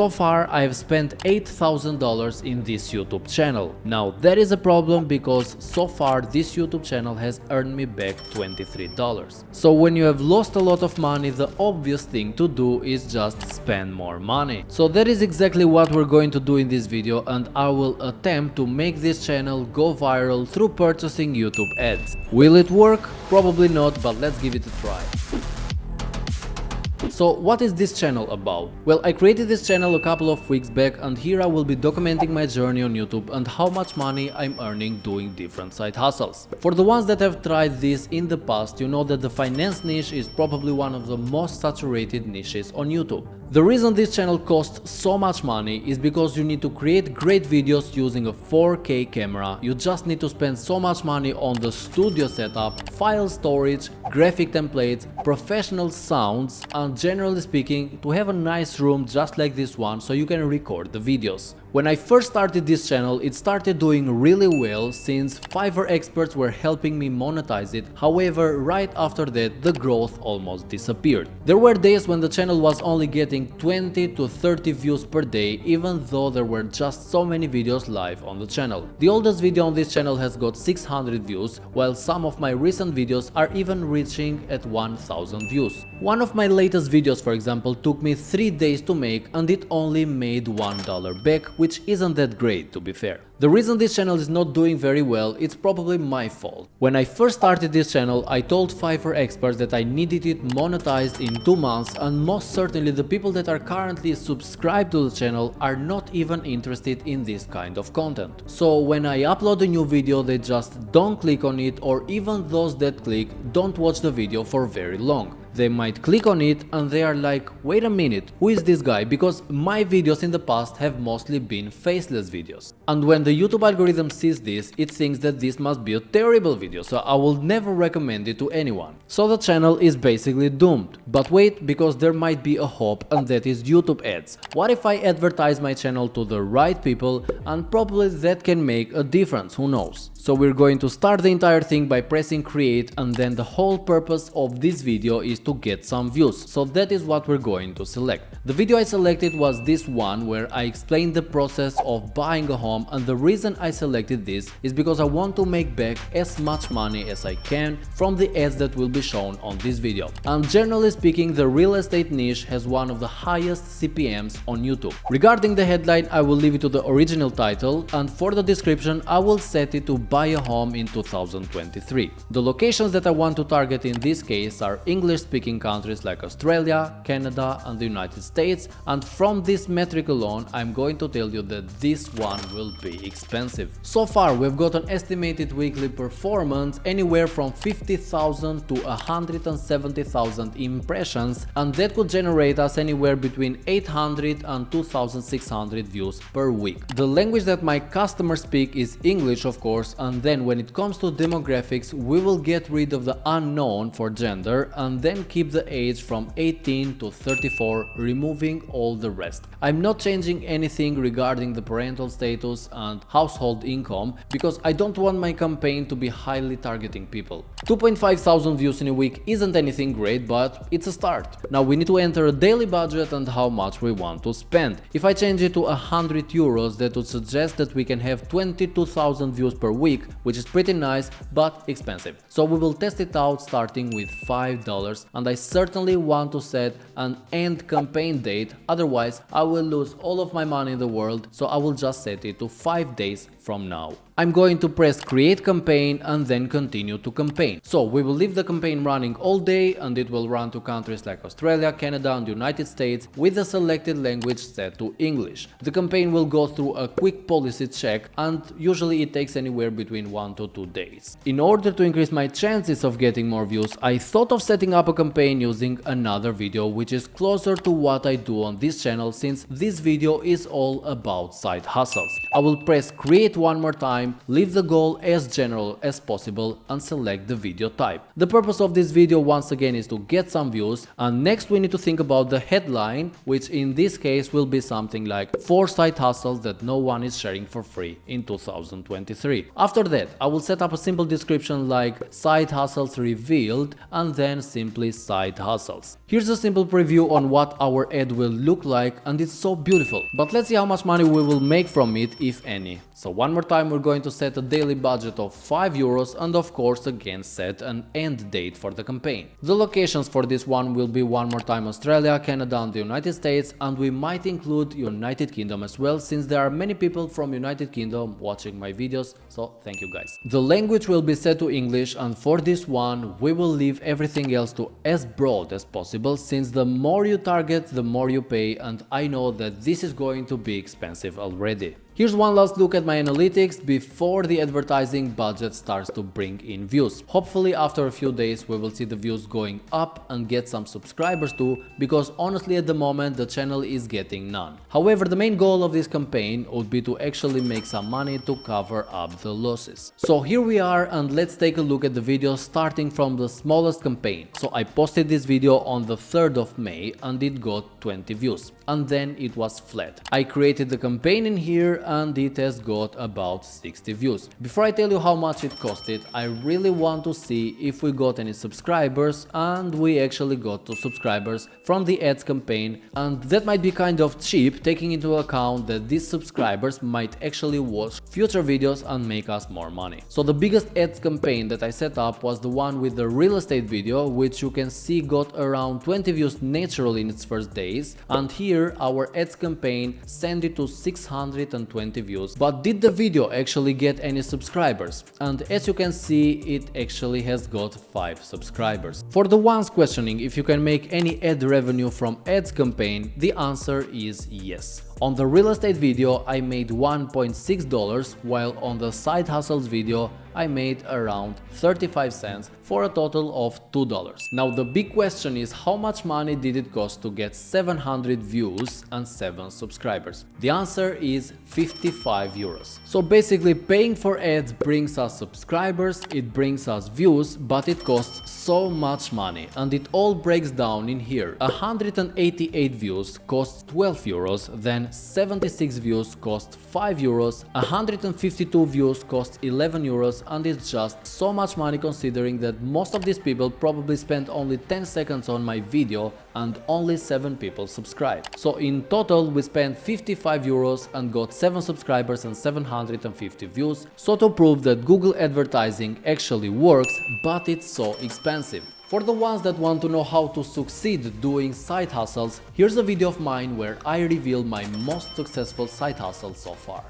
So far I've spent $8,000 in this YouTube channel. Now that is a problem because so far this YouTube channel has earned me back $23. So when you have lost a lot of money, the obvious thing to do is just spend more money. So that is exactly what we're going to do in this video, and I will attempt to make this channel go viral through purchasing YouTube ads. Will it work? Probably not, but let's give it a try. So what is this channel about? Well, I created this channel a couple of weeks back, and here I will be documenting my journey on YouTube and how much money I'm earning doing different side hustles. For the ones that have tried this in the past, you know that the finance niche is probably one of the most saturated niches on YouTube. The reason this channel costs so much money is because you need to create great videos using a 4K camera. You just need to spend so much money on the studio setup, file storage, graphic templates, professional sounds, and generally speaking, to have a nice room just like this one so you can record the videos. When I first started this channel, it started doing really well since Fiverr experts were helping me monetize it. However, right after that, the growth almost disappeared. There were days when the channel was only getting 20 to 30 views per day, even though there were just so many videos live on the channel. The oldest video on this channel has got 600 views, while some of my recent videos are even reaching at 1000 views. One of my latest videos, for example, took me 3 days to make, and it only made $1 back, which isn't that great, to be fair. The reason this channel is not doing very well, it's probably my fault. When I first started this channel, I told Fiverr experts that I needed it monetized in 2 months, and most certainly the people that are currently subscribed to the channel are not even interested in this kind of content. So when I upload a new video, they just don't click on it, or even those that click don't watch the video for very long. They might click on it and they are like, wait a minute, who is this guy? Because my videos in the past have mostly been faceless videos. And when the YouTube algorithm sees this, it thinks that this must be a terrible video, so I will never recommend it to anyone. So the channel is basically doomed. But wait, because there might be a hope, and that is YouTube ads. What if I advertise my channel to the right people, and probably that can make a difference, who knows? So we're going to start the entire thing by pressing create, and then the whole purpose of this video is to get some views, so that is what we're going to select. The video I selected was this one where I explained the process of buying a home, and the reason I selected this is because I want to make back as much money as I can from the ads that will be shown on this video. And generally speaking, the real estate niche has one of the highest CPMs on YouTube. Regarding the headline, I will leave it to the original title, and for the description I will set it to buy a home in 2023. The locations that I want to target in this case are English-speaking countries like Australia, Canada and the United States, and from this metric alone I'm going to tell you that this one will be expensive. So far we've got an estimated weekly performance anywhere from 50,000 to 170,000 impressions, and that could generate us anywhere between 800 and 2,600 views per week. The language that my customers speak is English, of course, and then when it comes to demographics, we will get rid of the unknown for gender and then keep the age from 18 to 34, removing all the rest. I'm not changing anything regarding the parental status and household income because I don't want my campaign to be highly targeting people. 2,500 views in a week isn't anything great, but it's a start. Now we need to enter a daily budget and how much we want to spend. If I change it to 100 euros, that would suggest that we can have 22,000 views per week, which is pretty nice but expensive. So we will test it out starting with $5, and I certainly want to set an end campaign date, otherwise I will lose all of my money in the world, so I will just set it to 5 days from now. I'm going to press create campaign and then continue to campaign. So we will leave the campaign running all day, and it will run to countries like Australia, Canada and the United States with the selected language set to English. The campaign will go through a quick policy check, and usually it takes anywhere between 1 to 2 days. In order to increase my chances of getting more views, I thought of setting up a campaign using another video which is closer to what I do on this channel, since this video is all about side hustles. I will press create one more time time, leave the goal as general as possible and select the video type. The purpose of this video once again is to get some views, and next we need to think about the headline, which in this case will be something like 4 side hustles that no one is sharing for free in 2023. After that, I will set up a simple description like side hustles revealed and then simply side hustles. Here's a simple preview on what our ad will look like, and it's so beautiful. But let's see how much money we will make from it, if any. So one more time, we're going to set a daily budget of 5 euros and of course again set an end date for the campaign. The locations for this one will be one more time Australia, Canada and the United States, and we might include United Kingdom as well, since there are many people from United Kingdom watching my videos, so thank you guys. The language will be set to English, and for this one we will leave everything else to as broad as possible, since the more you target the more you pay, and I know that this is going to be expensive already. Here's one last look at my analytics before the advertising budget starts to bring in views. Hopefully after a few days we will see the views going up and get some subscribers too, because honestly at the moment the channel is getting none. However, the main goal of this campaign would be to actually make some money to cover up the losses. So here we are, and let's take a look at the video starting from the smallest campaign. So I posted this video on the 3rd of May and it got 20 views, and then it was flat. I created the campaign in here and it has got about 60 views. Before I tell you how much it costed, I really want to see if we got any subscribers, and we actually got 2 subscribers from the ads campaign, and that might be kind of cheap taking into account that these subscribers might actually watch future videos and make us more money. So the biggest ads campaign that I set up was the one with the real estate video, which you can see got around 20 views naturally in its first days, and here our ads campaign sent it to 620 views. But did the video actually get any subscribers? And as you can see, it actually has got 5 subscribers. For the ones questioning if you can make any ad revenue from ads campaign, the answer is yes. On the real estate video I made $1.6, while on the side hustles video I made around 35 cents for a total of $2. Now the big question is, how much money did it cost to get 700 views and 7 subscribers? The answer is 55 euros. So basically paying for ads brings us subscribers, it brings us views, but it costs so much money, and it all breaks down in here. 188 views cost 12 euros, then 76 views cost 5 euros, 152 views cost 11 euros, and it's just so much money considering that most of these people probably spent only 10 seconds on my video and only 7 people subscribed. So in total we spent 55 euros and got 7 subscribers and 750 views. So to prove that Google advertising actually works, but it's so expensive. For the ones that want to know how to succeed doing side hustles, here's a video of mine where I reveal my most successful side hustle so far.